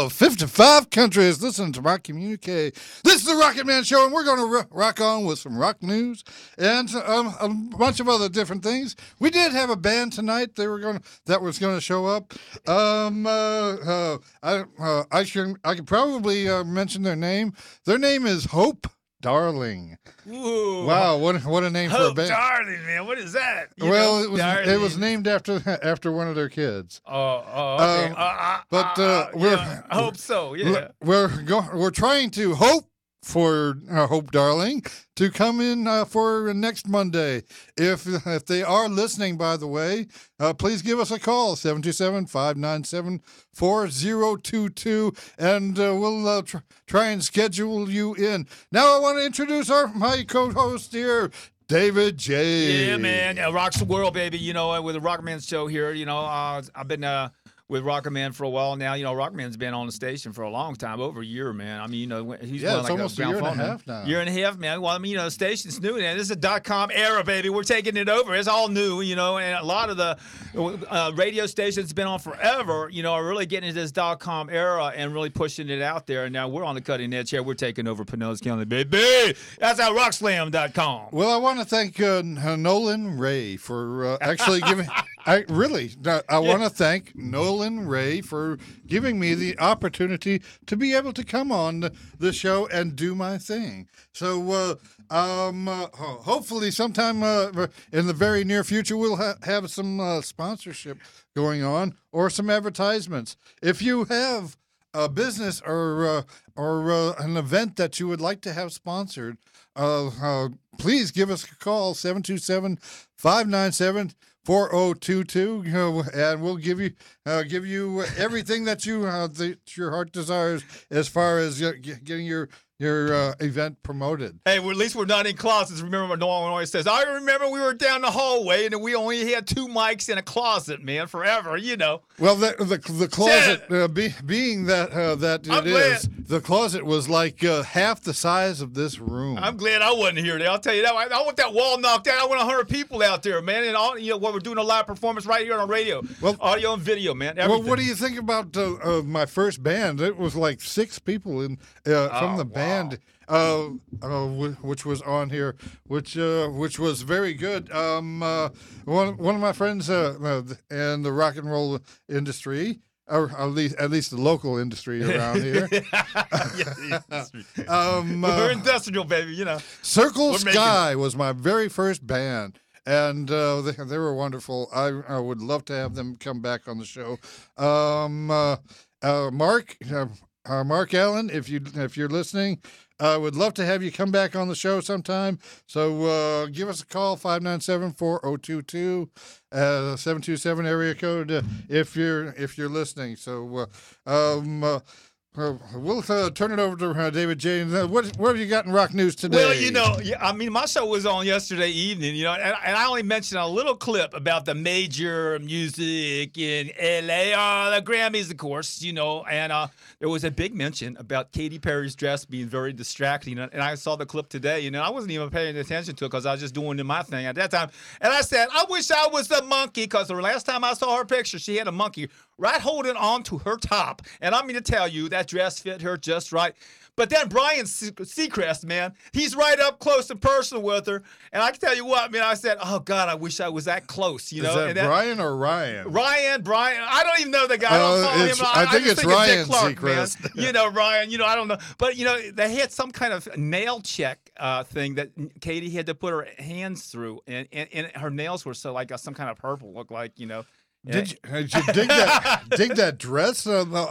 55 countries listen to my communique. This is the Rockit Man Show, and we're going to rock on with some rock news and a bunch of other different things. We did have a band tonight that was going to show up. I could probably mention their name. Their name is Hope Darling. Ooh. Wow, what a name for a Hope band. Darling, man. What is that? It was named after one of their kids. Okay. I hope so. Yeah. We're trying to hope for Hope Darling to come in for next Monday. If they are listening, by the way, please give us a call, 727-597-4022, and we'll try and schedule you in. Now I want to introduce my co-host here, David J. Yeah, man. Rocks the world, baby. You know, with the Rockit Man Show here, you know, I've been with Rockit Man for a while now. You know, Rockit Man's been on the station for a long time, over a year, man. I mean, you know, he's it's almost a year and a half now. Year and a half, man. Well, I mean, you know, the station's new, and this is a .com era, baby. We're taking it over. It's all new, you know, and a lot of the radio stations been on forever, you know, are really getting into this .com era and really pushing it out there. And now we're on the cutting edge here. We're taking over Pinellas County, baby. That's at rockslam.com. Well, I want to thank Nolan Ray for actually giving. I want to thank Nolan Ray for giving me the opportunity to be able to come on the show and do my thing. So hopefully sometime in the very near future we'll have some sponsorship going on or some advertisements. If you have a business or an event that you would like to have sponsored, please give us a call, 727-597-4022, and we'll give you everything that your heart desires as far as getting your event promoted. Hey, well, at least we're not in closets. Remember, no one always says, I remember we were down the hallway and we only had 2 mics in a closet, man, forever, you know. Well, the closet, being that the closet was like half the size of this room. I'm glad I wasn't here. I'll tell you that. I want that wall knocked out. I want 100 people out there, man. And all, you know, we're doing a live performance right here on radio, audio and video, man. Everything. Well, what do you think about my first band? It was like 6 people from the band. Which was on here, which was very good. One of my friends in the rock and roll industry, or at least the local industry around here. We're industrial, baby, you know. Circle Sky was my very first band. And they were wonderful. I would love to have them come back on the show. Mark Allen, if you're listening, I would love to have you come back on the show sometime. So give us a call, 597-4022, 727 area code, if you're listening. So we'll turn it over to David J. What have you got in rock news today? Well, you know, I mean, my show was on yesterday evening, you know, and I only mentioned a little clip about the major music in L.A., the Grammys, of course, you know, and there was a big mention about Katy Perry's dress being very distracting, and I saw the clip today, you know, I wasn't even paying attention to it because I was just doing my thing at that time, and I said, I wish I was the monkey, because the last time I saw her picture, she had a monkey right holding on to her top, and I'm going to tell you, that dress fit her just right. But then Brian Seacrest, man, he's right up close and personal with her. And I can tell you what, man, I said, oh, God, I wish I was that close, you know. Is that Brian or Ryan? Brian. I don't even know the guy. I don't follow him. I think it's Ryan Clark, Seacrest. Man. You know, Ryan, you know, I don't know. But, you know, they had some kind of nail check thing that Katie had to put her hands through. And her nails were so like some kind of purple, looked like, you know. Did you dig that dress on the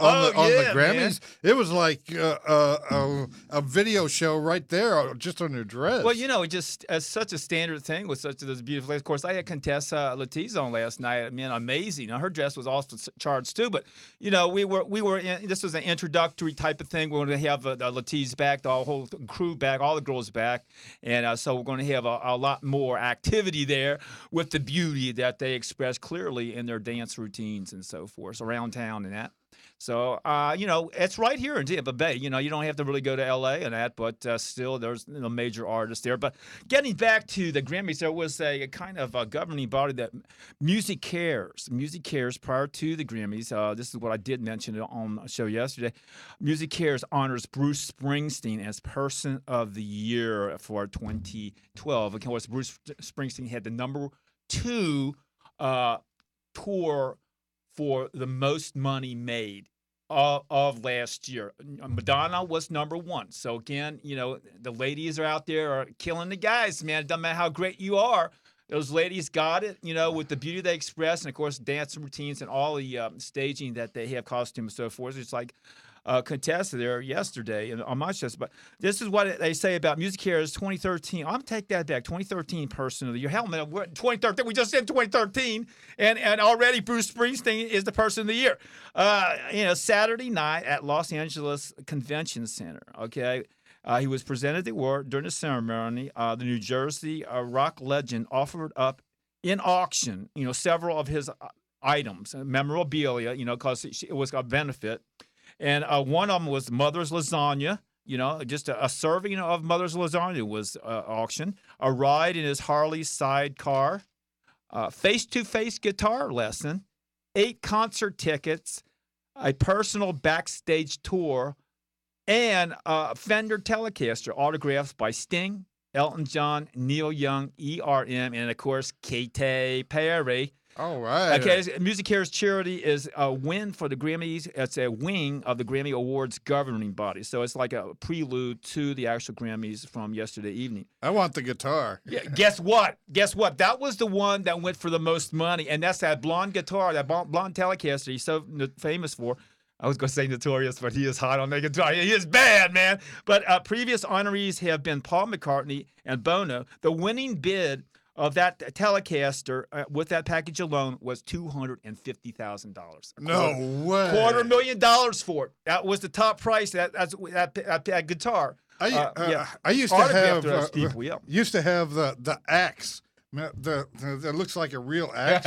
Grammys? Man. It was like a video show right there, just on her dress. Well, you know, just such a standard thing with such this beautiful place. Of course, I had Contessa Latiz on last night. I mean, amazing. Now, her dress was also charged too. But you know, we were in, this was an introductory type of thing. We're going to have Latiz back, the whole crew back, all the girls back, and so we're going to have a lot more activity there with the beauty that they express clearly in their dance routines and so forth around town and that. So, it's right here in Tampa Bay. You don't have to really go to L.A. and that, but still, there's major artists there. But getting back to the Grammys, there was a kind of a governing body that Music Cares. Music Cares prior to the Grammys. This is what I did mention on a show yesterday. Music Cares honors Bruce Springsteen as Person of the Year for 2012. Of course, Bruce Springsteen had the number 2 tour for the most money made of last year. Madonna was number 1. So again, the ladies are out there are killing the guys, man. It doesn't matter how great you are. Those ladies got it, with the beauty they express, and of course, dance routines and all the staging that they have, costumes and so forth. It's like contested there yesterday on my show. But this is what they say about Music Cares 2013. I'm going to take that back. 2013 Person of the Year. Hell, man, 2013. We just said 2013, and already Bruce Springsteen is the Person of the Year. Saturday night at Los Angeles Convention Center, okay? He was presented the award during the ceremony. The New Jersey rock legend offered up in auction, several of his items, memorabilia, because it was a benefit. And one of them was Mother's Lasagna. Just a serving of Mother's Lasagna was auctioned. A ride in his Harley sidecar. Face-to-face guitar lesson. 8 concert tickets. A personal backstage tour. And a Fender Telecaster, autographs by Sting, Elton John, Neil Young, ERM, and of course, Katy Perry. All right. Okay, Music Cares charity is a win for the Grammys. It's a wing of the Grammy Awards governing body. So it's like a prelude to the actual Grammys from yesterday evening. I want the guitar. Yeah, guess what? That was the one that went for the most money, and that's that blonde guitar, that blonde Telecaster he's so famous for. I was going to say notorious, but he is hot on that guitar. He is bad, man. But previous honorees have been Paul McCartney and Bono. The winning bid of that Telecaster with that package alone was $250,000. No way. $250,000 for it. That was the top price. That guitar. I used to have used to have the axe. That looks like a real axe,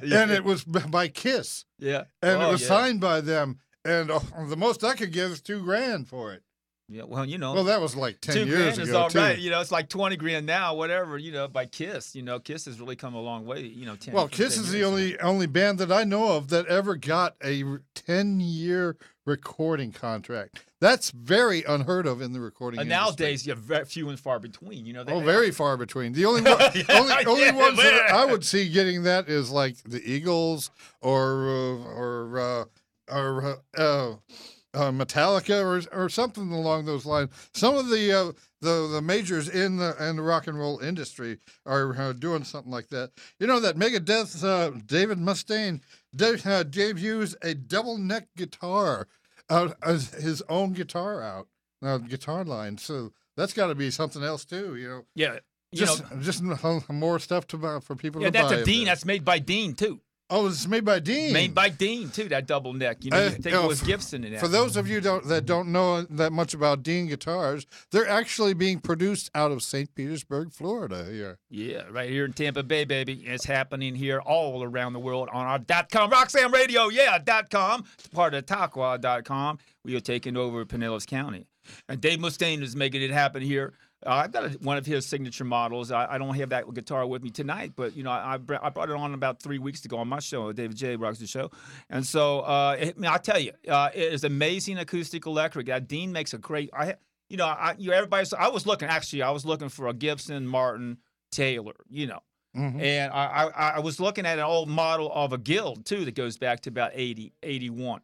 and it was by Kiss. Yeah, and it was signed by them. And the most I could give is $2,000 for it. Yeah, well, Well, that was like 10 years ago. Is all too. right. It's like $20,000 now, whatever. By Kiss. Kiss has really come a long way. 10. Well, Kiss is the only band that I know of that ever got a 10-year recording contract. That's very unheard of in the recording industry. Nowadays, you have few and far between. Very far between. The only only ones that I would see getting that is like the Eagles or Metallica or something along those lines. Some of the majors in the rock and roll industry are doing something like that. That Megadeth David Mustaine debuts a double neck guitar as his own guitar line. So that's got to be something else too. Yeah. Just more stuff for people to buy. Yeah, that's a Dean. That's made by Dean too. Oh, it's made by Dean. Made by Dean too. That double neck. You think it was Gibson in that. For those of you that don't know that much about Dean guitars, they're actually being produced out of St. Petersburg, Florida. Here. Yeah, right here in Tampa Bay, baby. It's happening here all around the world on our .com, Roxanne Radio. Yeah, .com. It's part of Talkwa.com. We are taking over Pinellas County, and Dave Mustaine is making it happen here. I've got one of his signature models. I don't have that guitar with me tonight, but I brought it on about 3 weeks ago on my show, David J. Rocks the Show, and so I tell you, it is amazing acoustic electric. Dean makes a great. Everybody. I was looking for a Gibson, Martin, Taylor. Mm-hmm. And I was looking at an old model of a Guild too that goes back to about 80, 81.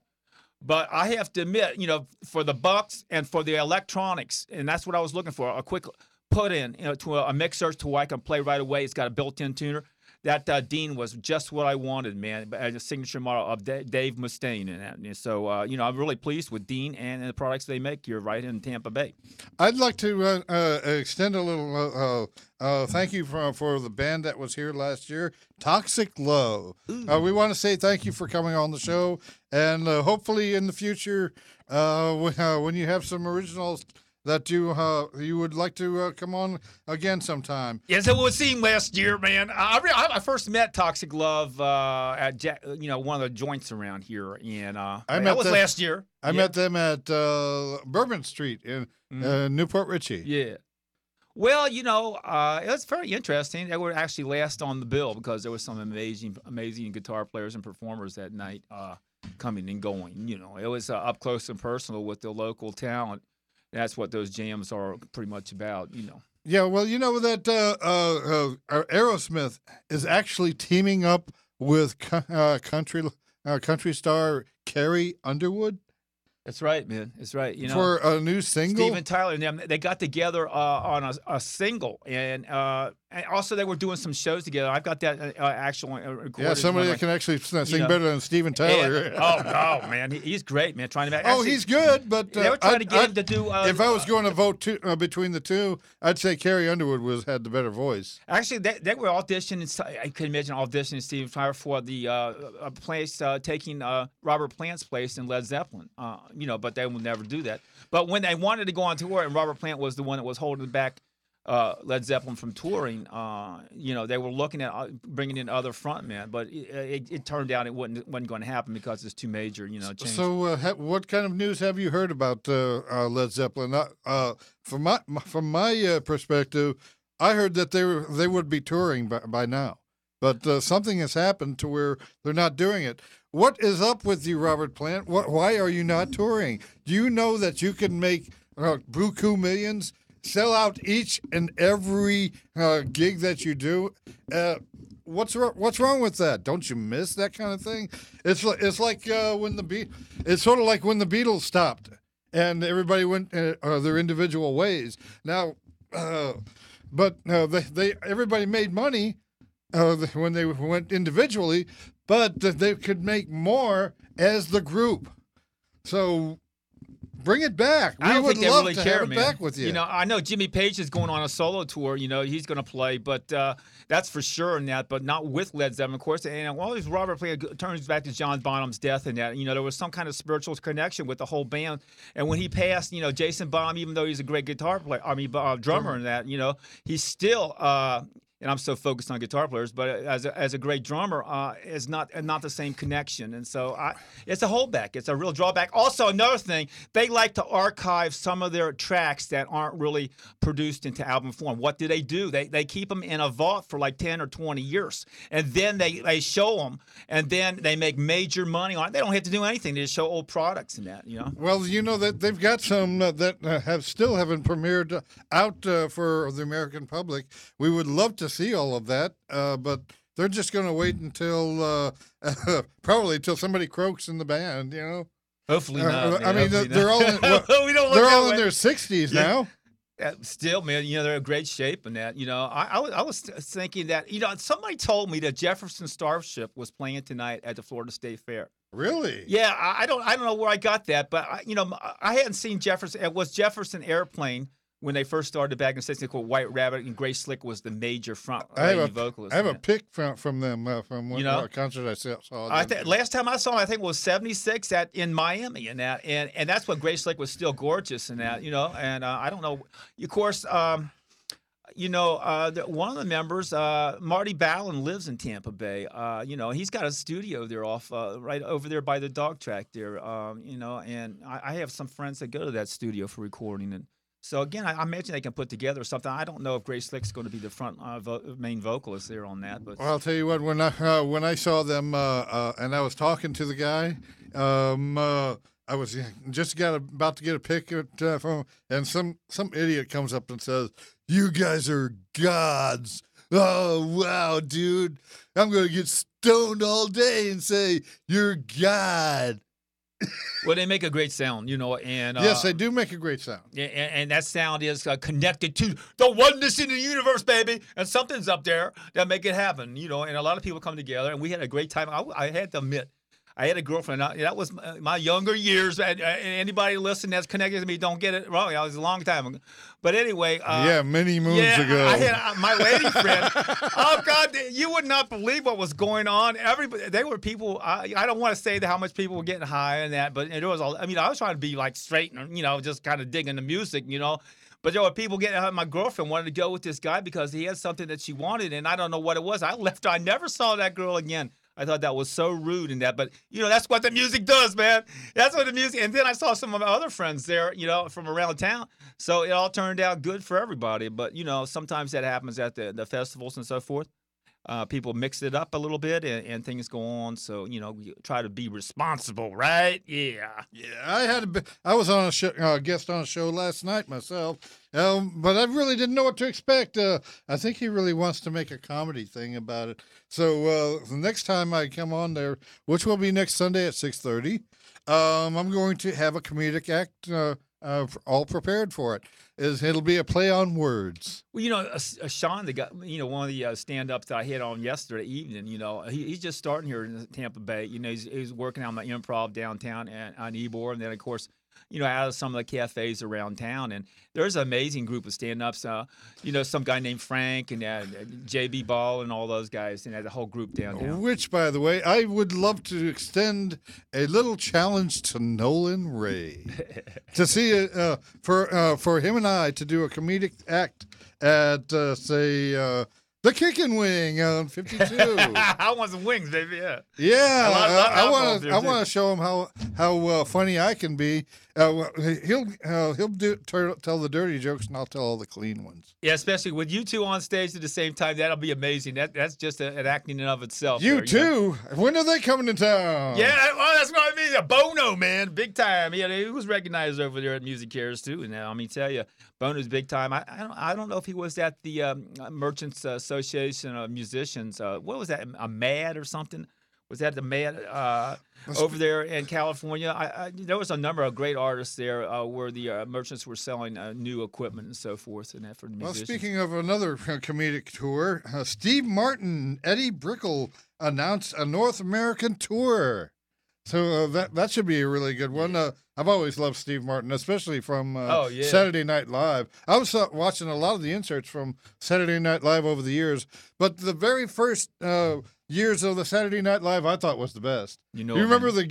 But I have to admit, for the bucks and for the electronics, and that's what I was looking for, a quick put in, to a mixer to where I can play right away. It's got a built-in tuner. That Dean was just what I wanted, man, as a signature model of Dave Mustaine. And so, I'm really pleased with Dean and the products they make here right in Tampa Bay. I'd like to extend a little thank you for the band that was here last year, Toxic Love. We want to say thank you for coming on the show, and hopefully in the future, when you have some original that you would like to come on again sometime. Yes, it was seen last year, man. I first met Toxic Love at one of the joints around here, and that was last year. I met them at Bourbon Street in Newport Richey. Yeah. Well, it was very interesting. They were actually last on the bill because there was some amazing guitar players and performers that night coming and going. It was up close and personal with the local talent. That's what those jams are pretty much about. Yeah, well, that Aerosmith is actually teaming up with country star Carrie Underwood. That's right, man. That's right. For a new single, Steven Tyler and them, they got together on a single, and also they were doing some shows together. I've got that actual recorded. Yeah, somebody that can actually sing better than Steven Tyler. And, oh man, he's great, man. Trying to make. Actually, he's good, but they were trying to get him to do. If I was going to vote between the two, I'd say Carrie Underwood had the better voice. Actually, they were auditioning. I can imagine auditioning Steven Tyler for the place taking Robert Plant's place in Led Zeppelin. But they would never do that. But when they wanted to go on tour, and Robert Plant was the one that was holding back Led Zeppelin from touring, they were looking at bringing in other frontmen, but it turned out it wasn't going to happen because it's too major, change. So, what kind of news have you heard about Led Zeppelin? From my perspective, I heard that they would be touring by now, but something has happened to where they're not doing it. What is up with you, Robert Plant? Why are you not touring? Do you know that you can make buku millions, sell out each and every gig that you do? What's wrong with that? Don't you miss that kind of thing? It's like it's sort of like when the Beatles stopped and everybody went their individual ways. Now, but everybody made money when they went individually, but they could make more as the group. So bring it back. I don't think they really care, have it man. Back with you. I know Jimmy Page is going on a solo tour. He's going to play, but that's for sure in that, but not with Led Zeppelin, of course. And all these Robert Plant turns back to John Bonham's death and that. There was some kind of spiritual connection with the whole band. And when he passed, Jason Bonham, even though he's a great drummer and that, he's still. And I'm so focused on guitar players, but as a great drummer, is not the same connection, and so it's a holdback. It's a real drawback. Also, another thing, they like to archive some of their tracks that aren't really produced into album form. What do? They keep them in a vault for like 10 or 20 years, and then they show them, and then they make major money on it. They don't have to do anything; they just show old products and that. Well, that they've got some that still haven't premiered out for the American public. We would love to see all of that, but they're just going to wait until probably till somebody croaks in the band, Hopefully not. I mean, they're all in, they're all in their 60s now. Still, man, they're in great shape and that. I was thinking that somebody told me that Jefferson Starship was playing tonight at the Florida State Fair. Really? Yeah, I don't know where I got that, but I hadn't seen Jefferson. It was Jefferson Airplane. When they first started back in the 60s, called White Rabbit, and Grace Slick was the major front vocalist. I have a pic from them from one concert I saw. Last time I saw them, I think it was '76 in Miami, and that's when Grace Slick was still gorgeous, and that and I don't know, of course. One of the members, Marty Ballin, lives in Tampa Bay. He's got a studio there right over there by the dog track there. And I have some friends that go to that studio for recording and. So again, I imagine they can put together something. I don't know if Grace Slick's going to be the front main vocalist there on that. But well, I'll tell you what. When I saw them and I was talking to the guy, I was about to get a pic from, and some idiot comes up and says, "You guys are gods." Oh wow, dude! I'm going to get stoned all day and say you're God. Well, they make a great sound, and yes, they do make a great sound. Yeah, and that sound is connected to the oneness in the universe, baby. And something's up there that make it happen, And a lot of people come together, and we had a great time. I had to admit, I had a girlfriend. That was my younger years. Anybody listening that's connected to me, don't get it wrong. That was a long time ago. But anyway. Yeah, many moons ago. I had my lady friend. Oh, God, you would not believe what was going on. Everybody, they were people. I don't want to say how much people were getting high and that, but it was all, I mean, I was trying to be like straight and, just kind of digging the music, But there were people getting. My girlfriend wanted to go with this guy because he had something that she wanted, and I don't know what it was. I left her. I never saw that girl again. I thought that was so rude in that, but that's what the music does, man. That's what the music. And then I saw some of my other friends there, from around town. So it all turned out good for everybody. But sometimes that happens at the festivals and so forth. People mix it up a little bit and things go on. So, we try to be responsible, right? Yeah. Yeah, I was on a guest on a show last night myself, but I really didn't know what to expect. I think he really wants to make a comedy thing about it. So the next time I come on there, which will be next Sunday at 6:30, I'm going to have a comedic act all prepared for it. It'll be a play on words. Well, Sean, the guy, one of the stand-ups that I hit on yesterday evening, he's just starting here in Tampa Bay. He's working on my improv downtown and on Ybor, and then, of course, out of some of the cafes around town. And there's an amazing group of stand-ups. Some guy named Frank and JB Ball and all those guys, and the whole group downtown. Which, by the way, I would love to extend a little challenge to Nolan Ray to see for him and I to do a comedic act at the Kickin' Wing on 52. I want some wings, baby. Yeah. Yeah, I want to show him how funny I can be. He'll tell the dirty jokes, and I'll tell all the clean ones. Yeah, especially with you two on stage at the same time, that'll be amazing. That's just an acting in of itself. You too. When are they coming to town? Yeah, well, that's what I mean. A Bono, man, big time. Yeah, he was recognized over there at Music Cares too. And I mean, tell you, Bono's big time. I don't know if he was at the Merchants Association of Musicians. What was that? A MAD or something? Was that the MAD over there in California? There was a number of great artists there where the merchants were selling new equipment and so forth, and that for the musicians. Well, speaking of another comedic tour, Steve Martin and Eddie Brickell announced a North American tour. So that should be a really good one. I've always loved Steve Martin, especially from Saturday Night Live. I was watching a lot of the inserts from Saturday Night Live over the years, but the very first years of the Saturday Night Live I thought was the best. You remember the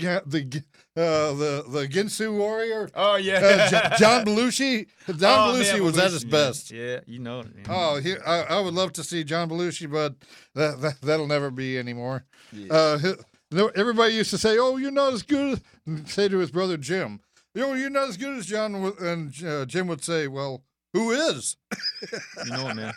Ginsu Warrior? Oh yeah, John Belushi. Belushi was at his best. Yeah, you know. Oh, I would love to see John Belushi, but that'll never be anymore. Yeah. Everybody used to say, "Oh, you're not as good," and say to his brother Jim, "You're not as good as John." And Jim would say, "Well, who is?" You know it, man.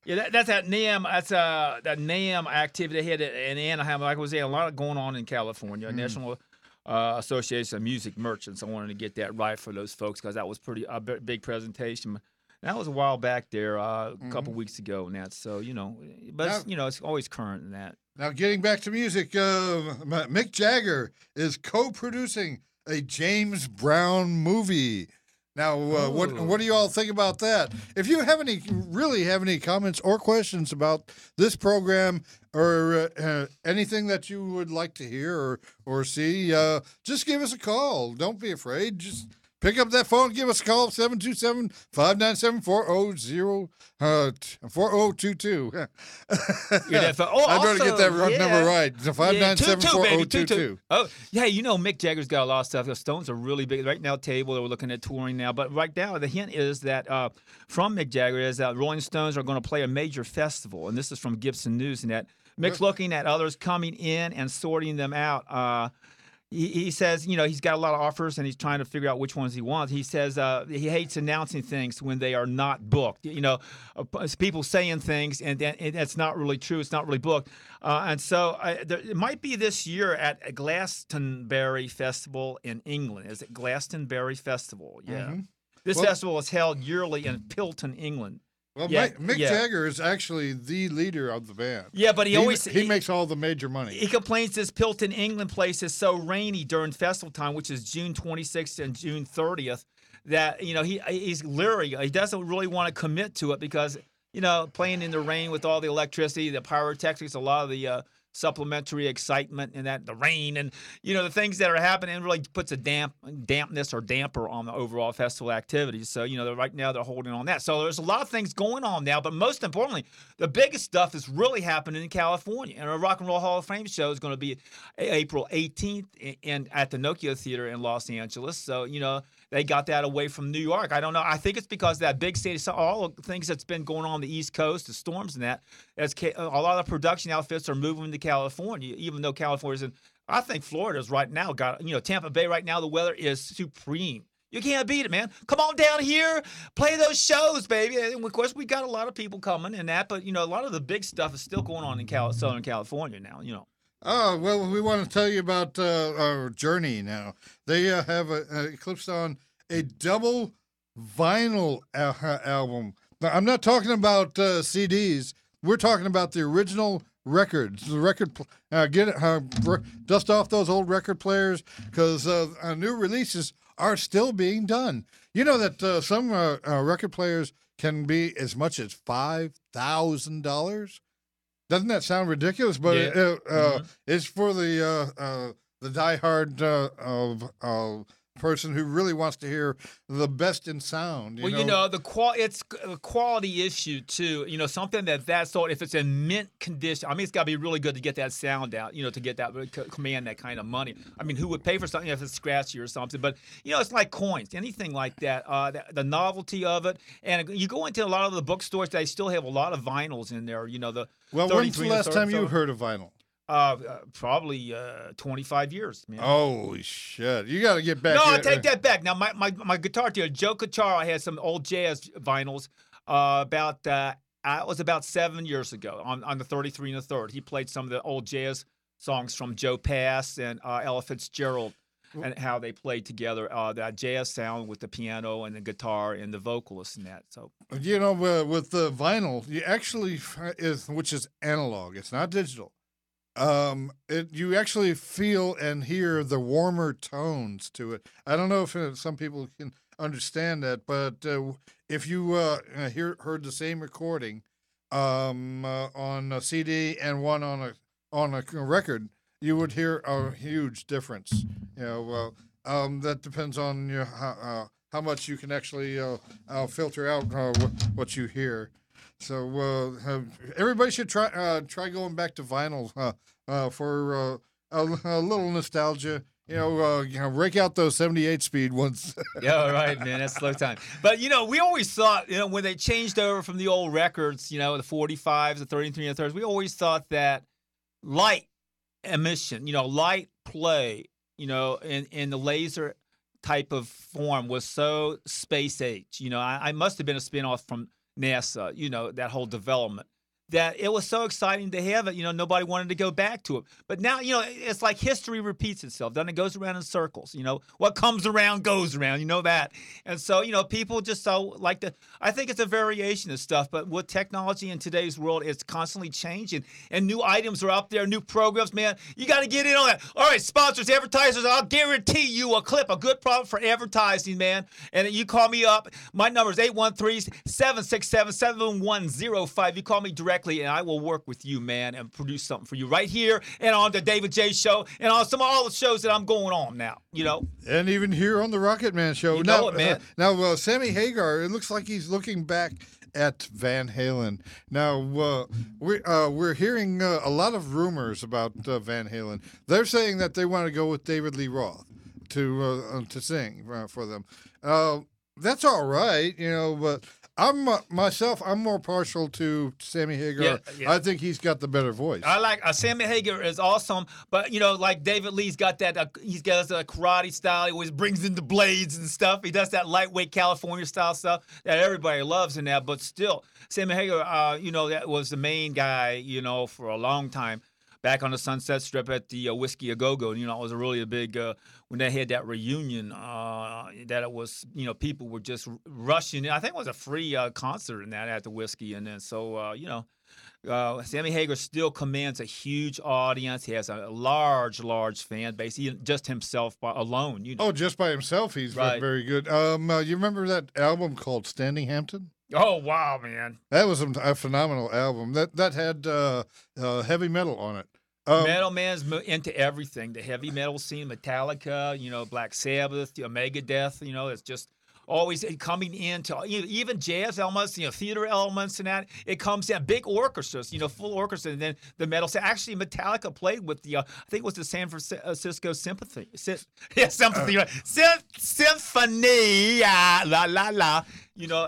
Yeah, that's that NAMM. That's that NAMM activity they had in Anaheim. Like I was saying, a lot going on in California. National Association of Music Merchants. I wanted to get that right for those folks because that was a big presentation. That was a while back there, a couple weeks ago, and that. So but it's always current in that. Now, getting back to music, Mick Jagger is co-producing a James Brown movie. Now, what do you all think about that? If you have any comments or questions about this program or anything that you would like to hear or see, just give us a call. Don't be afraid. Just pick up that phone, give us a call, 727-597-4022. I better get that number right. 597-4022. Oh, yeah, Mick Jagger's got a lot of stuff. The Stones are really big. Right now, Table, they're looking at touring now. But right now, the hint is that from Mick Jagger is that Rolling Stones are going to play a major festival. And this is from Gibson News. And that Mick's looking at others coming in and sorting them out. He says, he's got a lot of offers and he's trying to figure out which ones he wants. He says he hates announcing things when they are not booked. People saying things and that's not really true. It's not really booked. And so it might be this year at Glastonbury Festival in England. Is it Glastonbury Festival? Yeah. Mm-hmm. This festival is held yearly in Pilton, England. Well, Mick Jagger is actually the leader of the band. Yeah, but he makes all the major money. He complains this Pilton, England place is so rainy during festival time, which is June 26th and June 30th, that he's leery. He doesn't really want to commit to it because playing in the rain with all the electricity, the pyrotechnics, a lot of the supplementary excitement and that the rain and the things that are happening really puts a dampness or damper on the overall festival activities. So right now they're holding on that. So there's a lot of things going on now, but most importantly, the biggest stuff is really happening in California. And our Rock and Roll Hall of Fame show is going to be April 18th at the Nokia Theater in Los Angeles. So they got that away from New York. I don't know. I think it's because that big city, so all the things that's been going on the East Coast, the storms and that, a lot of production outfits are moving to California, even though California's in, I think Florida's right now got, Tampa Bay right now, the weather is supreme. You can't beat it, man. Come on down here, play those shows, baby. And of course, we got a lot of people coming and that, but, a lot of the big stuff is still going on in Southern California now, Oh, well, we want to tell you about our Journey now. They have eclipsed on a double vinyl album. Now, I'm not talking about CDs. We're talking about the original records. The record, dust off those old record players because new releases are still being done. You know that some record players can be as much as $5,000. Doesn't that sound ridiculous? But it's for the diehard person who really wants to hear the best in sound. It's a quality issue too. Something that sort, if it's in mint condition, I mean, it's got to be really good to get that sound out. To get that command that kind of money. I mean, who would pay for something if it's scratchy or something? But it's like coins, anything like that. The novelty of it, and you go into a lot of the bookstores, they still have a lot of vinyls in there. When's the last time you heard of vinyl? Probably 25 years, man. Oh, shit. You got to get back. No, I take that back. Now, my guitar dealer, Joe Cacharo, had some old jazz vinyls it was about 7 years ago on the 33 and a third. He played some of the old jazz songs from Joe Pass and Ella Fitzgerald and how they played together that jazz sound with the piano and the guitar and the vocalist and that. So with the vinyl, you actually which is analog. It's not digital. You actually feel and hear the warmer tones to it. I don't know if some people can understand that, but if you heard the same recording on a CD and one on a record, you would hear a huge difference. That depends on how much you can actually filter out what you hear. So everybody should try going back to vinyl for a little nostalgia. Rake out those 78 speed ones. Yeah, right, man. That's slow time. But we always thought, when they changed over from the old records, the 45s, the 33 and 30s, we always thought that light emission, light play, in the laser type of form was so space age. I must have been a spinoff from NASA, that whole development, that it was so exciting to have it. Nobody wanted to go back to it. But now, it's like history repeats itself. Then it goes around in circles. What comes around goes around. That. And so, people just so like I think it's a variation of stuff. But with technology in today's world, it's constantly changing. And new items are out there, new programs, man. You got to get in on that. All right, sponsors, advertisers, I'll guarantee you a good product for advertising, man. And you call me up. My number is 813-767-7105. You call me directly, and I will work with you, man, and produce something for you right here and on the David J. Show and on all the shows that I'm going on now, And even here on the Rocket Man Show. Man. Now, Sammy Hagar, it looks like he's looking back at Van Halen. Now, we're hearing a lot of rumors about Van Halen. They're saying that they want to go with David Lee Roth to sing for them. That's all right, but I'm more partial to Sammy Hagar. Yeah. I think he's got the better voice. I like Sammy Hagar is awesome, but like David Lee's got that. He's got a karate style. He always brings in the blades and stuff. He does that lightweight California style stuff that everybody loves in that. But still, Sammy Hagar, that was the main guy, for a long time. Back on the Sunset Strip at the Whiskey A Go-Go, it was a big, when they had that reunion, that it was, people were just rushing. I think it was a free concert in that at the Whiskey. And then so, Sammy Hagar still commands a huge audience. He has a large fan base, just himself alone. Oh, just by himself, he's very good. You remember that album called Standing Hampton? Oh, wow, man. That was a phenomenal album. That had heavy metal on it. Metal Man's into everything. The heavy metal scene, Metallica, Black Sabbath, Megadeth, it's just always coming into even jazz elements, theater elements and that. It comes in big orchestras, full orchestra. And then the metal. Actually, Metallica played with I think it was the San Francisco Symphony. Symphony. Symphony. La, la, la.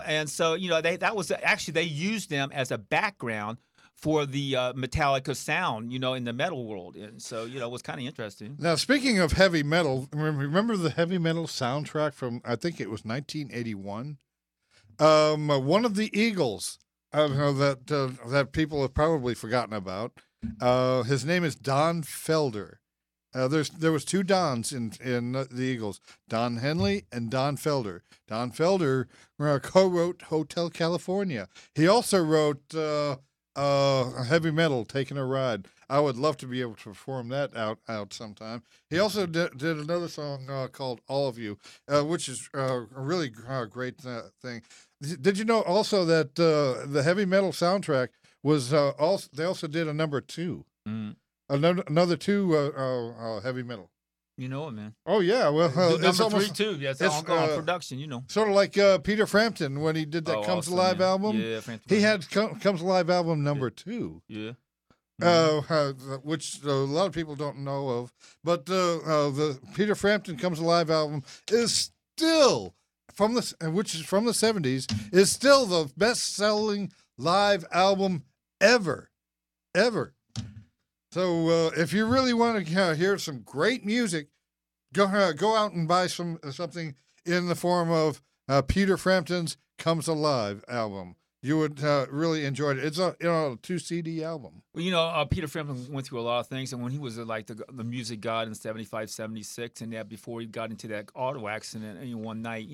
And so, they used them as a background for the Metallica sound, in the metal world. And so, it was kind of interesting. Now, speaking of heavy metal, remember the heavy metal soundtrack from, I think it was 1981? One of the Eagles that people have probably forgotten about, his name is Don Felder. There was two Dons in the Eagles, Don Henley and Don Felder. Don Felder co-wrote Hotel California. He also wrote heavy metal, Taking a Ride. I would love to be able to perform that out sometime. He also did another song called All of You, which is a really great thing. Did you know also that the heavy metal soundtrack was they also did a number 2, another 2 heavy metal. You know it, man. Oh yeah, well, it's number 3 too. Yeah, it's ongoing production. Sort of like Peter Frampton when he did that Comes awesome, Alive man. album. Yeah, Frampton. He had Comes Alive album number 2. Yeah. Which a lot of people don't know of, but the Peter Frampton Comes Alive album is still which is from the 70s, is still the best-selling live album ever. So if you really want to hear some great music, go out and buy something in the form of Peter Frampton's Comes Alive album. You would really enjoy it. It's a 2 CD album. Well, Peter Frampton went through a lot of things, and when he was like the music god in 75, 76, and that before he got into that auto accident one night,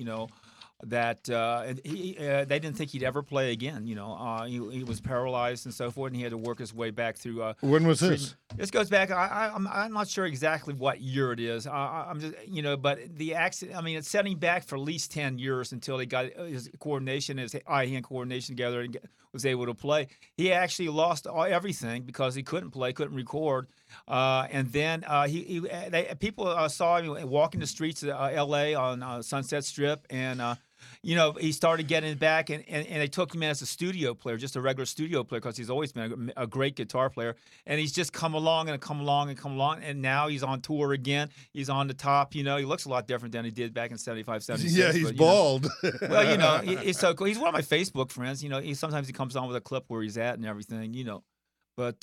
that they didn't think he'd ever play again. He was paralyzed and so forth, and he had to work his way back through. When was treatment. this? This goes back. I'm not sure exactly what year it is. I'm just but the accident. I mean, it's setting back for at least 10 years until he got his coordination, his eye-hand coordination together, and was able to play. He actually lost everything because he couldn't play, couldn't record, and then people saw him walking the streets of L.A. on Sunset Strip, and he started getting back, and they took him in as a studio player, just a regular studio player, because he's always been a great guitar player. And he's just come along, and now he's on tour again. He's on the top. He looks a lot different than he did back in 75, 76. Yeah, he's bald. Well, he's so cool. He's one of my Facebook friends. Sometimes he comes on with a clip where he's at and everything. But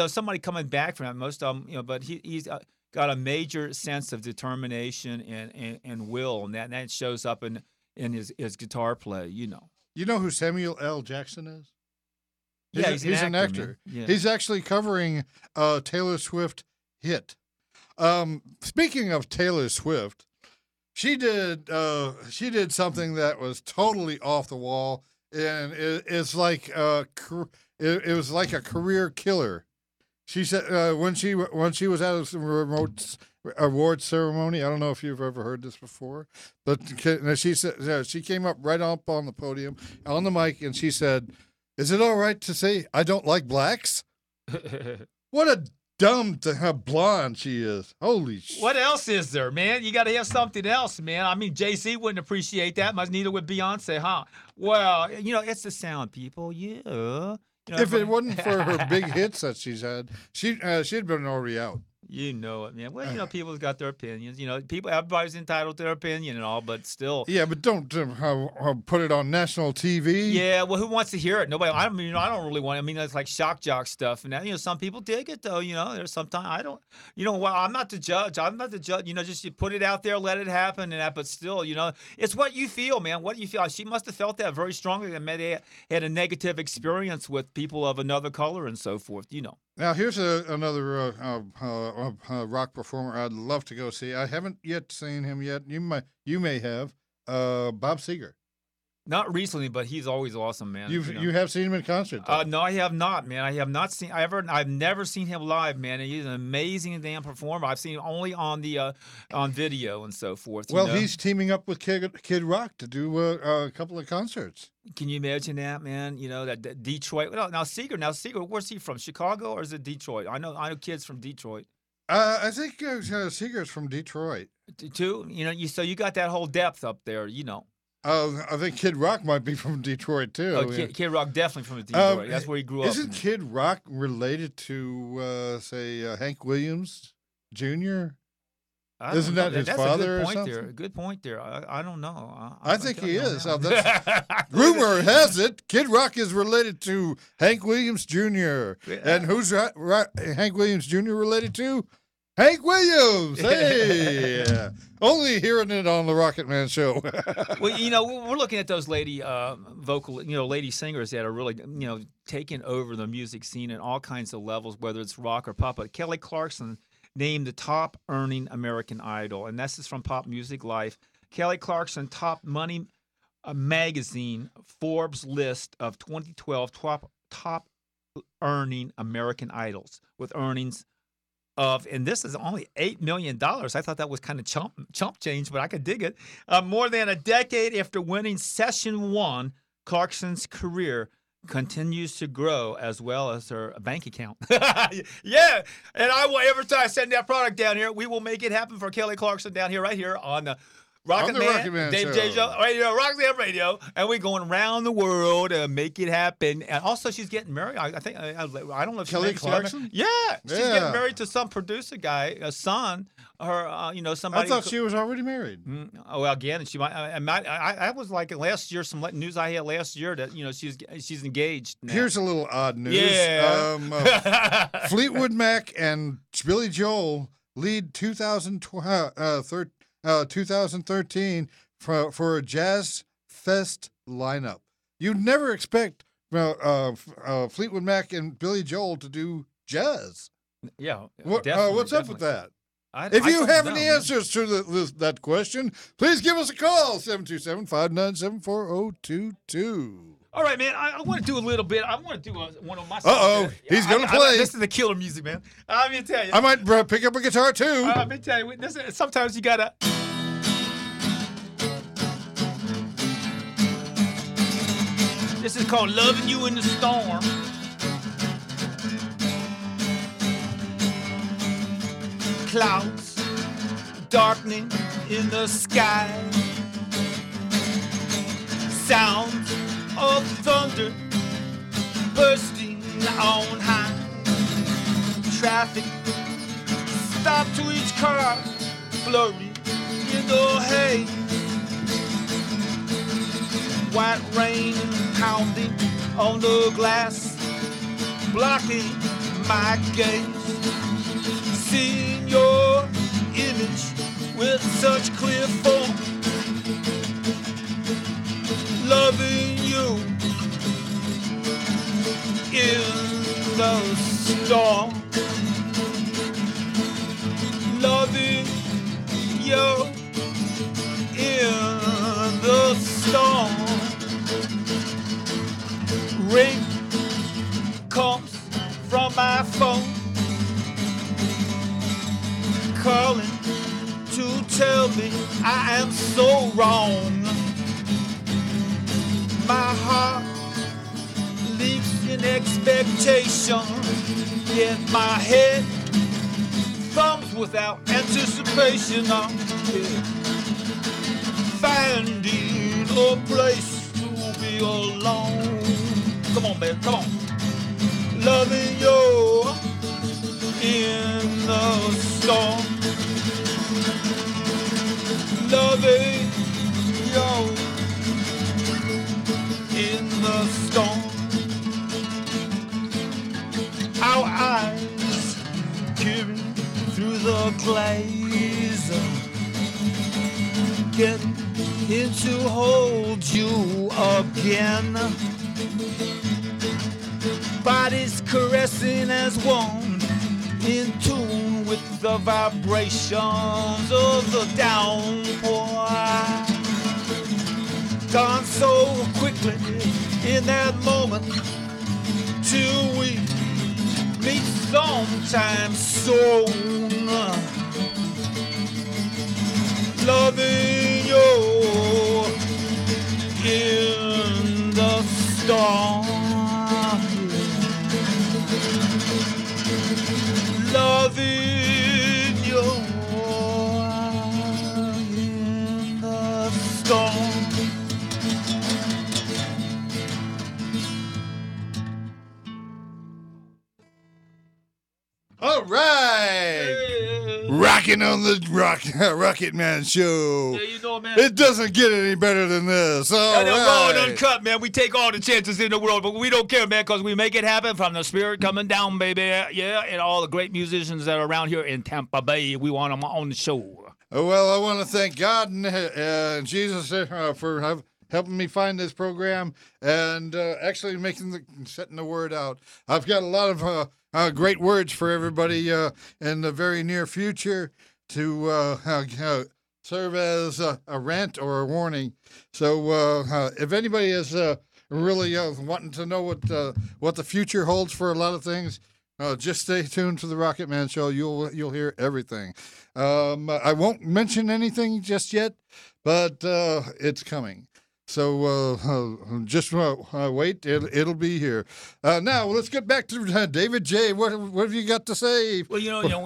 somebody coming back from him, most of them. But he's got a major sense of determination and will, and that shows up in his guitar play. You know who Samuel L. Jackson is? Yeah, he's an actor. Yeah. He's actually covering Taylor Swift hit. Speaking of Taylor Swift, she did something that was totally off the wall, and it's like it was like a career killer. She said when she was at a remote awards ceremony. I don't know if you've ever heard this before, but she said she came up right up on the podium on the mic, and she said, "Is it all right to say I don't like blacks?" What a dumb how blonde she is. Holy shit. What else is there, man? You got to have something else, man. I mean, Jay-Z wouldn't appreciate that much. Neither would Beyonce, huh? Well, it's the sound, people. Yeah. If it wasn't for her big hits that she's had, she'd been already out. You know it, man. Well, people's got their opinions. Everybody's entitled to their opinion and all, but still. Yeah, but don't put it on national TV. Yeah, well, who wants to hear it? Nobody. I don't really want. It's like shock jock stuff, and some people dig it though. There's sometimes I don't. Well, I'm not the judge. Just you put it out there, let it happen, and that. But still, it's what you feel, man. What you feel. She must have felt that very strongly. That maybe had a negative experience with people of another color and so forth. Now here's another rock performer I'd love to go see. I haven't yet seen him yet. You may have Bob Seger. Not recently, but he's always awesome, man. You have seen him in concert, though. No, I have not, man. I have not seen. I've never seen him live, man. And he's an amazing damn performer. I've seen him only on the on video and so forth. Well, he's teaming up with Kid Rock to do a couple of concerts. Can you imagine that, man? That Detroit. Now Seeger. Where's he from? Chicago or is it Detroit? I know kids from Detroit. I think Seeger's from Detroit. Too. So you got that whole depth up there. I think Kid Rock might be from Detroit too. Oh, Kid Rock definitely from Detroit. That's where he grew up. Isn't Kid Rock related to, say, Hank Williams Jr.? Isn't that his father or something? Good point there. I don't know. I think he is. Rumor has it Kid Rock is related to Hank Williams Jr. And who's Hank Williams Jr. related to? Hank Williams! Hey! Only hearing it on the Rockit Man Show. Well, we're looking at those lady lady singers that are really, taking over the music scene at all kinds of levels, whether it's rock or pop. But Kelly Clarkson named the top earning American Idol, and this is from Pop Music Life. Kelly Clarkson topped Money magazine Forbes list of 2012 top earning American Idols with earnings of, and this is only $8 million. I thought that was kind of chump change, but I could dig it. More than a decade after winning Session 1, Clarkson's career continues to grow as well as her bank account. Yeah, and every time I send that product down here, we will make it happen for Kelly Clarkson down here, right here on the Rockit Man, Dave J. Show, radio, Rockit Man Radio, and we're going around the world to make it happen. And also, she's getting married. I think I don't know if Kelly Clarkson. Yeah, she's getting married to some producer guy, a son. Somebody. I thought she was already married. Well, again, she might. I was like last year. Some news I had last year that she's engaged now. Here's a little odd news. Yeah. Fleetwood Mac and Billy Joel lead 2013 for a Jazz Fest lineup. You'd never expect Fleetwood Mac and Billy Joel to do jazz. Yeah. What's up with that? If you have any answers to that question, please give us a call, 727-597-4022. All right, man. I want to do a little bit. I want to do one of my songs. Uh-oh. He's going to play. This is the killer music, man. I'm going to tell you. I might pick up a guitar, too. I'm going to tell you. Sometimes you got to... This is called Loving You in the Storm. Clouds darkening in the sky. Sounds of thunder bursting on high. Traffic stopped to each car, blurry in the haze. White rain pounding on the glass, blocking my gaze. Seeing your image with such clear form, loving you in the storm, loving you in the storm. Ring comes from my phone, calling to tell me I am so wrong. My heart leaps in expectation, yet my head thumps without anticipation. I'm finding a place to be alone. Come on, baby, come on. Loving you in the storm. Loving you in the storm. Our eyes peering through the glaze, getting here to hold you again. Bodies caressing as one, in tune with the vibrations of the downpour. gone so quickly in that moment till we meet sometime soon. Loving you in the storm. Loving you in the storm. All right. Rocking on the Rockit Man show. Yeah, you know, man. It doesn't get any better than this. All And raw and right. uncut, man. We take all the chances in the world, but we don't care, man, because we make it happen from the spirit coming down, baby. Yeah, and all the great musicians that are around here in Tampa Bay, we want them on the show. Well, I want to thank God and Jesus for helping me find this program and actually setting the word out. I've got a lot of great words for everybody in the very near future to serve as a rant or a warning. So if anybody is really wanting to know what the future holds for a lot of things, just stay tuned to the Rockit Man Show. You'll hear everything. I won't mention anything just yet, but it's coming. So just wait. It'll be here. Now let's get back to David J. What have you got to say? Well,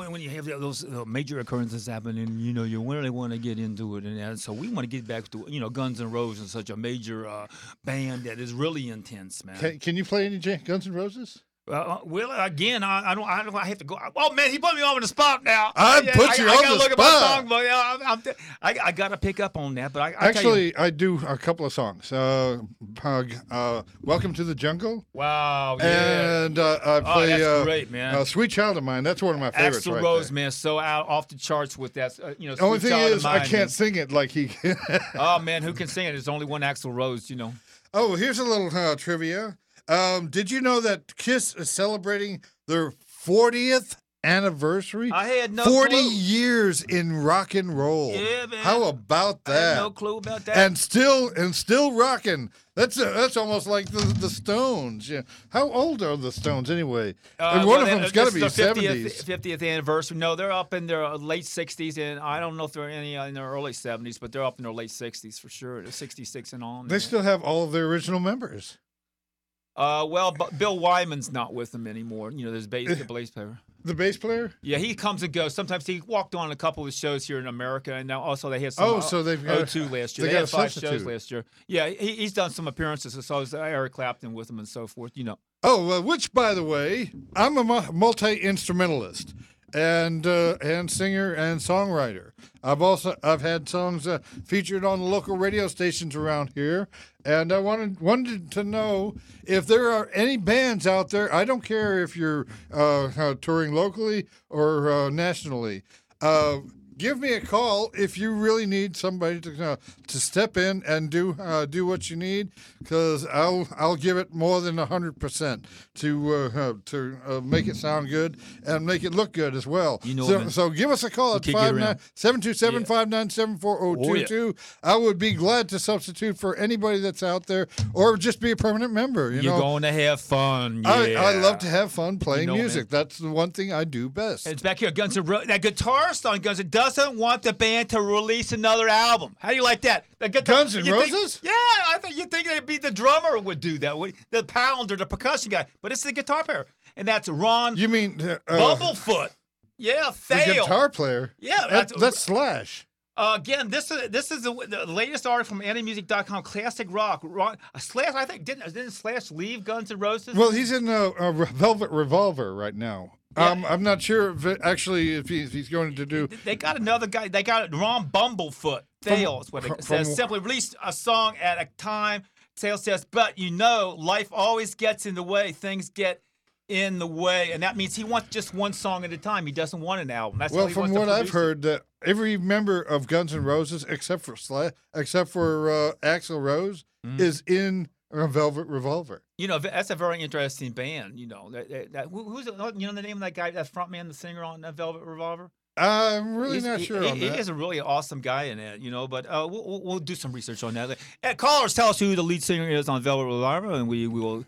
when you have those major occurrences happening, you really want to get into it, and so we want to get back to Guns N' Roses, such a major band that is really intense, man. Can you play any Guns N' Roses? Well, again, I don't. I have to go. Oh man, he put me on the spot now. I put you on the spot. I gotta look at my songbook. I gotta pick up on that. But I do a couple of songs. Welcome to the Jungle. Wow. Yeah. And I play. That's great, man. Sweet Child of Mine. That's one of my favorites. Axl Rose, man, so out off the charts with that. The only thing is, I can't sing it like he. Oh man, who can sing it? There's only one Axl Rose, Oh, here's a little trivia. Did you know that Kiss is celebrating their 40th anniversary? I had no 40 clue. years in rock and roll. Yeah, man. How about that? I had no clue about that. And still rocking. That's almost like the Stones. Yeah. How old are the Stones anyway? One of them's got to be 70s. 50th anniversary. No, they're up in their late 60s, and I don't know if they're any in their early 70s, but they're up in their late 60s for sure. They're 66 and on. They still have all of their original members. But Bill Wyman's not with them anymore. There's the bass player. The bass player? Yeah, he comes and goes. Sometimes he walked on a couple of shows here in America, and now also they had some. Oh, so they've got O2 last year. They had 5 shows last year. Yeah, he's done some appearances. So is Eric Clapton with him and so forth. Oh, which by the way, I'm a multi-instrumentalist and singer and songwriter. I've had songs featured on local radio stations around here, and I wanted to know if there are any bands out there. I don't care if you're touring locally or nationally. Give me a call if you really need somebody to step in and do what you need, because I'll give it more than 100% to make it sound good and make it look good as well. So give us a call at 727-597-4022. I would be glad to substitute for anybody that's out there, or just be a permanent member. You're going to have fun. Yeah. I love to have fun playing music. Man. That's the one thing I do best. It's back here. Guns N' Roses. That guitarist on Guns N' doesn't want the band to release another album. How do you like that? Guns N' Roses? I think you'd think the drummer would do that, the pound or the percussion guy, but it's the guitar player, and that's Ron. You mean Bumblefoot? Yeah, the guitar player. Yeah, that's Slash. Again, this is the latest article from AnyMusic.com. Classic rock. Slash, I think didn't Slash leave Guns N' Roses? Well, he's in Velvet Revolver right now. Yeah. I'm not sure if he's going to do. They got another guy. They got Ron Bumblefoot. Thale is what it says. Simply released a song at a time. Thale says, but life always gets in the way. Things get in the way, and that means he wants just one song at a time. He doesn't want an album. That's from what I've heard, that every member of Guns N' Roses, except for Axl Rose, is in Velvet Revolver. That's a very interesting band. Who's the name of that guy, that front man, the singer on Velvet Revolver? I'm really not sure on He that. is a really awesome guy in that, but we'll do some research on that. Callers, tell us who the lead singer is on Velvet Revolver, and we will.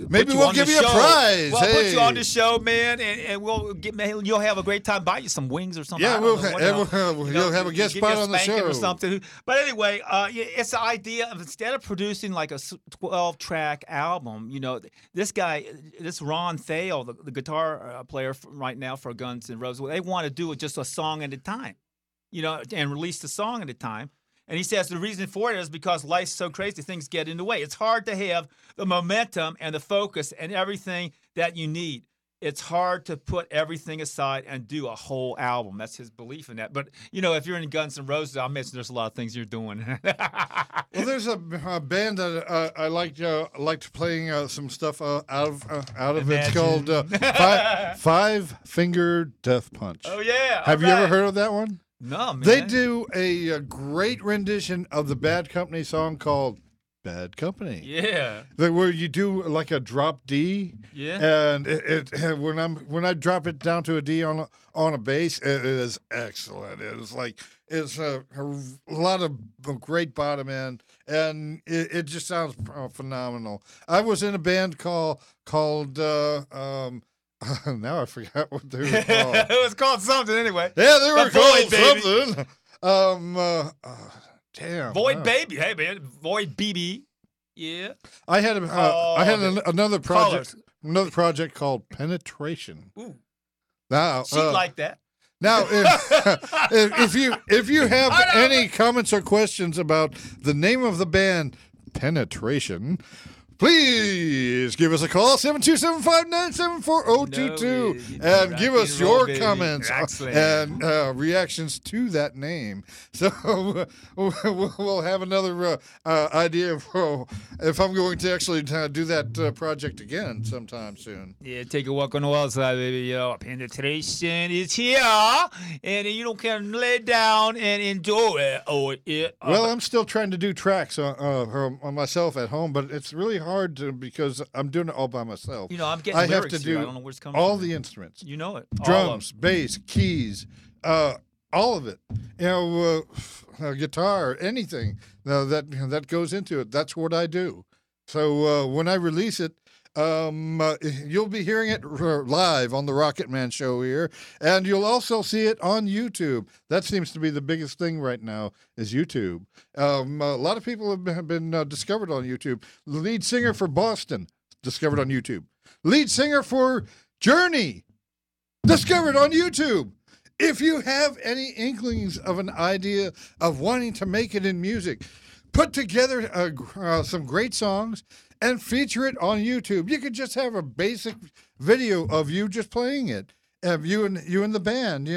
Maybe we'll give you a prize. We'll put you Hey. on the show, man, and you'll have a great time. Buy you some wings or something. Yeah, I don't know, you'll have a guest give you spot on the spanking show or something. But anyway, it's the idea of instead of producing like a 12-track album, this guy, this Ron Thale, the guitar player right now for Guns N' Roses, they want to do it just a song at a time, and release the song at a time. And he says the reason for it is because life's so crazy, things get in the way. It's hard to have the momentum and the focus and everything that you need. It's hard to put everything aside and do a whole album. That's his belief in that. But, if you're in Guns N' Roses, I'll mention there's a lot of things you're doing. Well, there's a band that I liked playing some stuff out of. It's called Five Finger Death Punch. Oh, yeah. Have you ever heard of that one? No, man. They do a great rendition of the Bad Company song called Bad Company. Yeah. Where you do like a drop D. Yeah. And when I drop it down to a D on a bass, it is excellent. It's a lot of great bottom end, and it just sounds phenomenal. I was in a band called now I forgot what they were called. It was called something anyway. Yeah, they were called Void Baby. something. Damn. Void Baby. Hey, man. Void BB. Yeah. I had another project. Colors. Another project called Penetration. Ooh. Now, She like that. Now, if you have any comments or questions about the name of the band Penetration, please give us a call, 727-597-4022, and give us your comments and reactions to that name. So we'll have another idea of if I'm going to actually do that project again sometime soon. Yeah, take a walk on the wild side, baby. Penetration is here, and you can lay down and enjoy it. Well, I'm still trying to do tracks on myself at home, but it's really hard because I'm doing it all by myself. I'm getting lyrics have to here. do I don't know where it's coming all from. the instruments. You know it. Drums, bass, keys, all of it. Guitar, anything that goes into it. That's what I do. So when I release it, you'll be hearing it live on the Rockit Man show here, and you'll also see it on YouTube. That seems to be the biggest thing right now is YouTube. A lot of people have been discovered on YouTube. The lead singer for Boston, discovered on YouTube. Lead singer for Journey, discovered on YouTube. If you have any inklings of an idea of wanting to make it in music, put together some great songs and feature it on YouTube. You could just have a basic video of you just playing it, you and the band,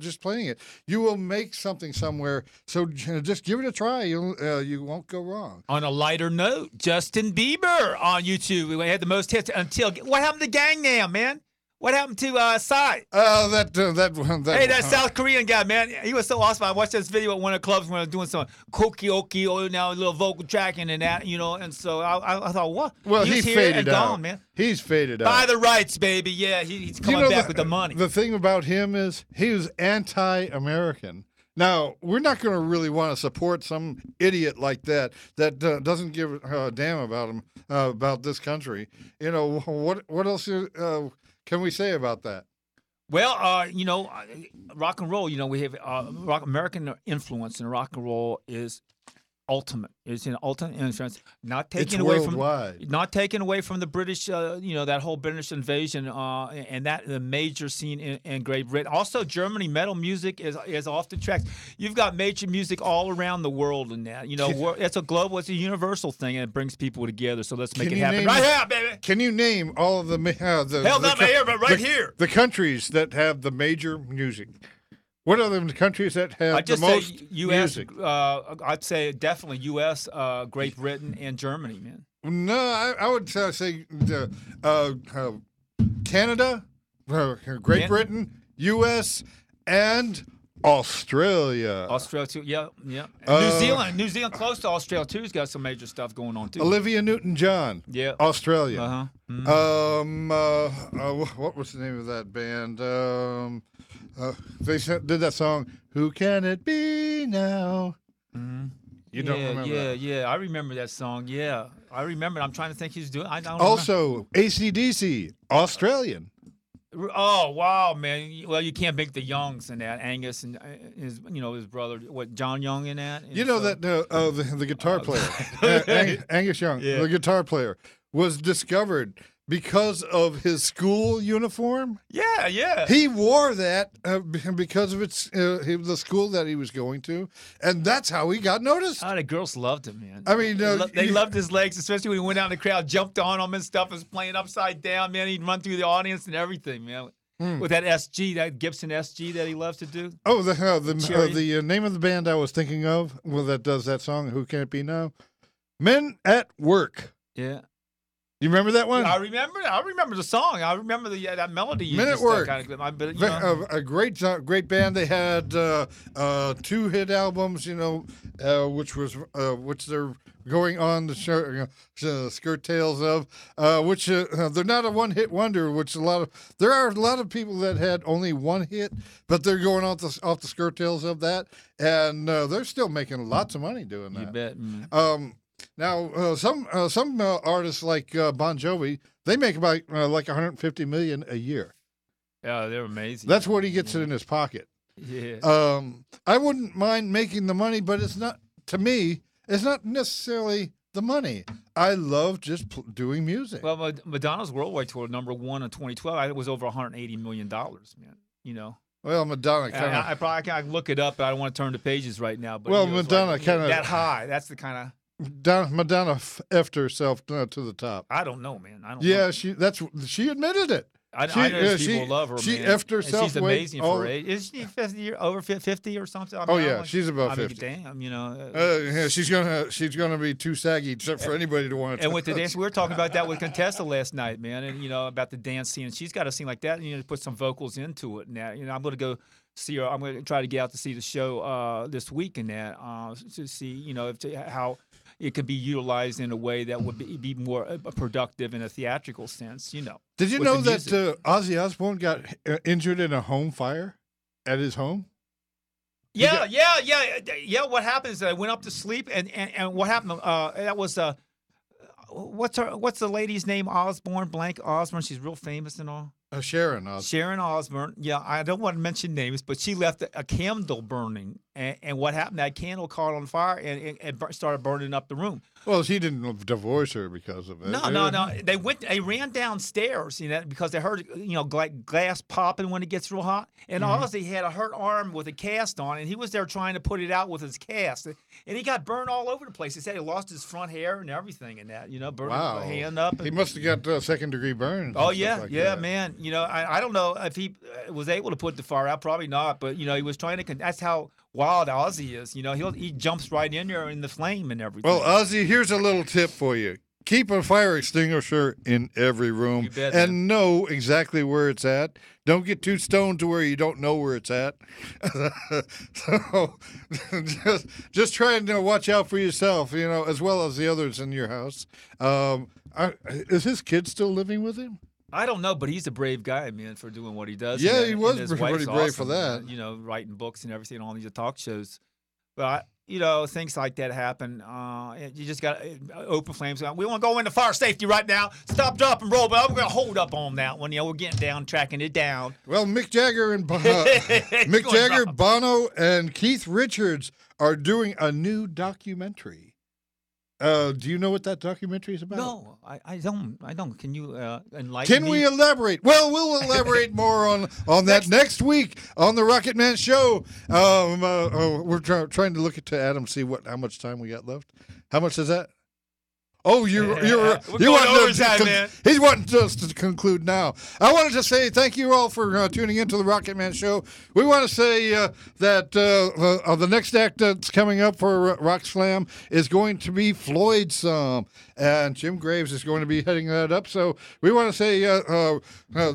just playing it. You will make something somewhere. So just give it a try. You won't go wrong. On a lighter note, Justin Bieber on YouTube. We had the most hits until. What happened to Gangnam, man? What happened to Psy? That South Korean guy, man. He was so awesome. I watched this video at one of the clubs when I was doing some karaoke, a little vocal tracking and that, and so I thought, what? Well, he's he here faded and out. Gone, man. He's faded out. Buy the rights, baby. Yeah, he's coming back with the money. The thing about him is he was anti-American. Now, we're not going to really want to support some idiot like that doesn't give a damn about him, about this country. What else can we say about that? Well, rock and roll, we have American influence in rock and roll is ultimate. It's an ultimate influence. Not taken away from the British, that whole British invasion and that the major scene in Great Britain. Also, Germany metal music is off the tracks. You've got major music all around the world in that. It's a universal thing, and it brings people together. So let's make it happen right here, baby. Can you name all of the hell, not here, but right here. The countries that have the major music? What are the countries that have the most U.S., music? I'd say definitely U.S., Great Britain, and Germany, man. No, I would say Canada, Great Britain, U.S., and Australia. Australia too, yeah. New Zealand, close to Australia too, has got some major stuff going on too. Olivia Newton-John, yeah. Australia. What was the name of that band? They did that song. Who can it be now? You don't remember that? Yeah. I remember that song. Yeah, I remember. I'm trying to think who's doing. I don't Also, AC/DC, Australian. Oh wow, man! Well, you can't make the Youngs in that. Angus and his, his brother, John Young in that. And You know so- that the guitar player, Angus Young, Yeah. the guitar player, was discovered because of his school uniform. Yeah, yeah. He wore that because of the school that he was going to, and that's how he got noticed. Oh, the girls loved him, man. I mean, they loved his legs, especially when he went out in the crowd, jumped on him and stuff, was playing upside down, man. He'd run through the audience and everything, man. With that SG, that Gibson SG that he loves to do. Oh, the name of the band I was thinking of, that does that song, "Who Can't Be Now," Men at Work. Yeah. You remember that one? I remember the song. I remember that melody. Men at Work. A great band. They had 2 hit albums, which they're going on the skirt tails of, which they're not a one-hit wonder. There are a lot of people that had only one hit, but they're going off the skirt tails of that, and they're still making lots of money doing that. You bet. Now, some artists like Bon Jovi, they make about like $150 million a year. Yeah, they're amazing. That's what he gets in his pocket. Yeah. I wouldn't mind making the money, but it's not, to me, it's not necessarily the money. I love just doing music. Well, Madonna's worldwide tour, #1 in 2012, it was over $180 million, man. Well, Madonna kind of. I probably can look it up, but I don't want to turn the pages right now. But well, Madonna kind of that high. That's the kind of. Madonna effed herself to the top. I don't know, man. I don't. Yeah, know. she admitted it. I know people love her. She man. effed herself. And she's amazing for her age. Is she 50, over 50 or something? I mean, she's about 50. Damn, yeah, she's gonna be too saggy for anybody to want to. And with the dance, we were talking about that with Contessa last night, man. And about the dance scene. She's got a scene like that. And put some vocals into it. And that, I'm gonna go see her. I'm gonna try to get out to see the show this week and that to see how it could be utilized in a way that would be more productive in a theatrical sense, Did you know that Ozzy Osbourne got injured in a home fire at his home? Yeah. What happened is I went up to sleep, and what happened? That was what's the lady's name? Osbourne, blank Osbourne. She's real famous and all. Sharon Osbourne. Sharon Osbourne. Yeah, I don't want to mention names, but she left a candle burning, and what happened? That candle caught on fire and started burning up the room. Well, she didn't divorce her because of it. No. They ran downstairs, because they heard glass popping when it gets real hot. And Ozzy had a hurt arm with a cast on, and he was there trying to put it out with his cast, and he got burned all over the place. He said he lost his front hair and everything, and that burned his hand up. He must have got second-degree burns. Oh yeah, man. I don't know if he was able to put the fire out. Probably not, but he was trying to. That's how wild Ozzy is. He jumps right in there in the flame and everything. Well, Ozzy, here's a little tip for you. Keep a fire extinguisher in every room and know exactly where it's at. Don't get too stoned to where you don't know where it's at. So just try and watch out for yourself, as well as the others in your house. Is his kid still living with him? I don't know, but he's a brave guy, man, for doing what he does. Yeah, he was pretty brave for that. Writing books and everything on these talk shows. But things like that happen. You just got open flames. We want to go into fire safety right now. Stop, drop, and roll. But we're going to hold up on that one. We're getting down, tracking it down. Well, Mick Jagger, Bono, and Keith Richards are doing a new documentary. Do you know what that documentary is about? No, I don't. Can you enlighten me? Can we elaborate? Well, we'll elaborate more on that next week on the Rockit Man Show. We're trying to look to Adam, see how much time we got left. How much is that? Oh, you want overtime, man. He's wanting us to conclude now. I wanted to say thank you all for tuning into the Rockit Man Show. We want to say that the next act that's coming up for Rock Slam is going to be Floyd Some, and Jim Graves is going to be heading that up. So we want to say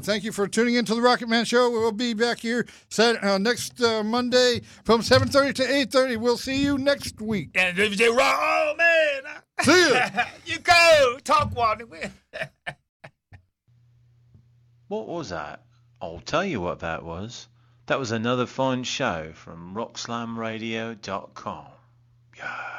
thank you for tuning into the Rockit Man Show. We'll be back here next Monday from 7:30 to 8:30. We'll see you next week. And oh man. See ya. You go. Talk one. What was that? I'll tell you what that was. That was another fine show from rockslamradio.com. Yeah.